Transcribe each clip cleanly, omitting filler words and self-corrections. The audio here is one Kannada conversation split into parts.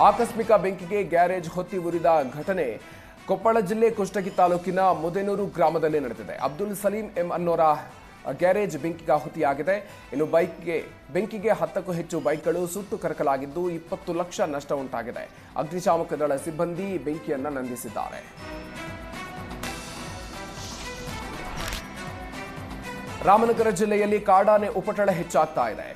ಆಕಸ್ಮಿಕ ಬೆಂಕಿಗೆ ಗ್ಯಾರೇಜ್ ಹೊತ್ತಿ ಉರಿದ ಘಟನೆ ಕೊಪ್ಪಳ ಜಿಲ್ಲೆ ಕುಷ್ಟಗಿ ತಾಲೂಕಿನ ಮುದೇನೂರು ಗ್ರಾಮದಲ್ಲಿ ನಡೆದಿದೆ. ಅಬ್ದುಲ್ ಸಲೀಂ ಎಂ ಅನ್ನೋರ ಗ್ಯಾರೇಜ್ ಬೆಂಕಿಗಾಹುತಿಯಾಗಿದೆ. ಇನ್ನು ಬೆಂಕಿಗೆ 10ಕ್ಕೂ ಹೆಚ್ಚು ಬೈಕ್ಗಳು ಸುಟ್ಟು ಕರಕಲಾಗಿದ್ದು 20 ಲಕ್ಷ ನಷ್ಟ ಉಂಟಾಗಿದೆ. ಅಗ್ನಿಶಾಮಕ ದಳ ಸಿಬ್ಬಂದಿ ಬೆಂಕಿಯನ್ನು ನಂದಿಸಿದ್ದಾರೆ. ರಾಮನಗರ ಜಿಲ್ಲೆಯಲ್ಲಿ ಕಾಡಾನೆ ಉಪಟಳ ಹೆಚ್ಚಾಗ್ತಾ ಇದೆ.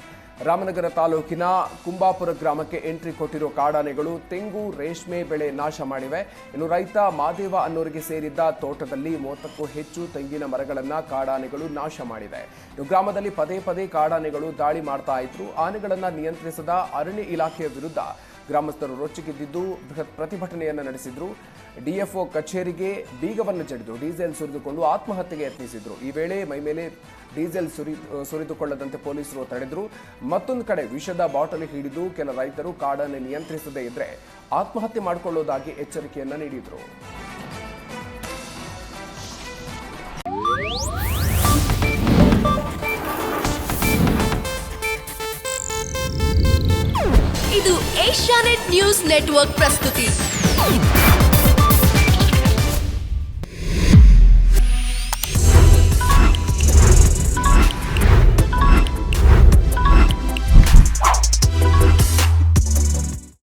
ರಾಮನಗರ ತಾಲೂಕಿನ ಕುಂಬಾಪುರ ಗ್ರಾಮಕ್ಕೆ ಎಂಟ್ರಿ ಕೊಟ್ಟಿರೋ ಕಾಡಾನೆಗಳು ತೆಂಗು, ರೇಷ್ಮೆ ಬೆಳೆ ನಾಶ ಮಾಡಿವೆ. ಇನ್ನು ರೈತ ಮಾದೇವ ಅನ್ನೋರಿಗೆ ಸೇರಿದ್ದ ತೋಟದಲ್ಲಿ 30ಕ್ಕೂ ಹೆಚ್ಚು ತೆಂಗಿನ ಮರಗಳನ್ನು ಕಾಡಾನೆಗಳು ನಾಶ ಮಾಡಿವೆ. ಇನ್ನು ಗ್ರಾಮದಲ್ಲಿ ಪದೇ ಪದೇ ಕಾಡಾನೆಗಳು ದಾಳಿ ಮಾಡ್ತಾ ಇದ್ರು. ಆನೆಗಳನ್ನು ನಿಯಂತ್ರಿಸದ ಅರಣ್ಯ ಇಲಾಖೆಯ ವಿರುದ್ಧ ಗ್ರಾಮಸ್ಥರು ರೊಚ್ಚಿಗೆದ್ದಿದ್ದು ಬೃಹತ್ ಪ್ರತಿಭಟನೆಯನ್ನು ನಡೆಸಿದ್ರು. ಡಿಎಫ್ಒ ಕಚೇರಿಗೆ ಬೀಗವನ್ನು ಜಡಿದು ಡೀಸೆಲ್ ಸುರಿದುಕೊಂಡು ಆತ್ಮಹತ್ಯೆಗೆ ಯತ್ನಿಸಿದ್ರು. ಈ ವೇಳೆ ಮೈಮೇಲೆ ಡೀಸೆಲ್ ಸುರಿದುಕೊಳ್ಳದಂತೆ ಪೊಲೀಸರು ತಡೆದ್ರು. ಮತ್ತೊಂದು ಕಡೆ ವಿಷದ ಬಾಟಲಿ ಹಿಡಿದು ಕೆಲ ರೈತರು ಕಾಡನ್ನು ನಿಯಂತ್ರಿಸದೇ ಇದ್ರೆ ಆತ್ಮಹತ್ಯೆ ಮಾಡಿಕೊಳ್ಳುವುದಾಗಿ ಎಚ್ಚರಿಕೆಯನ್ನ ನೀಡಿದ್ರು. ಇದು ಏಷ್ಯಾನೆಟ್ ನ್ಯೂಸ್ ನೆಟ್ವರ್ಕ್ ಪ್ರಸ್ತುತಿ.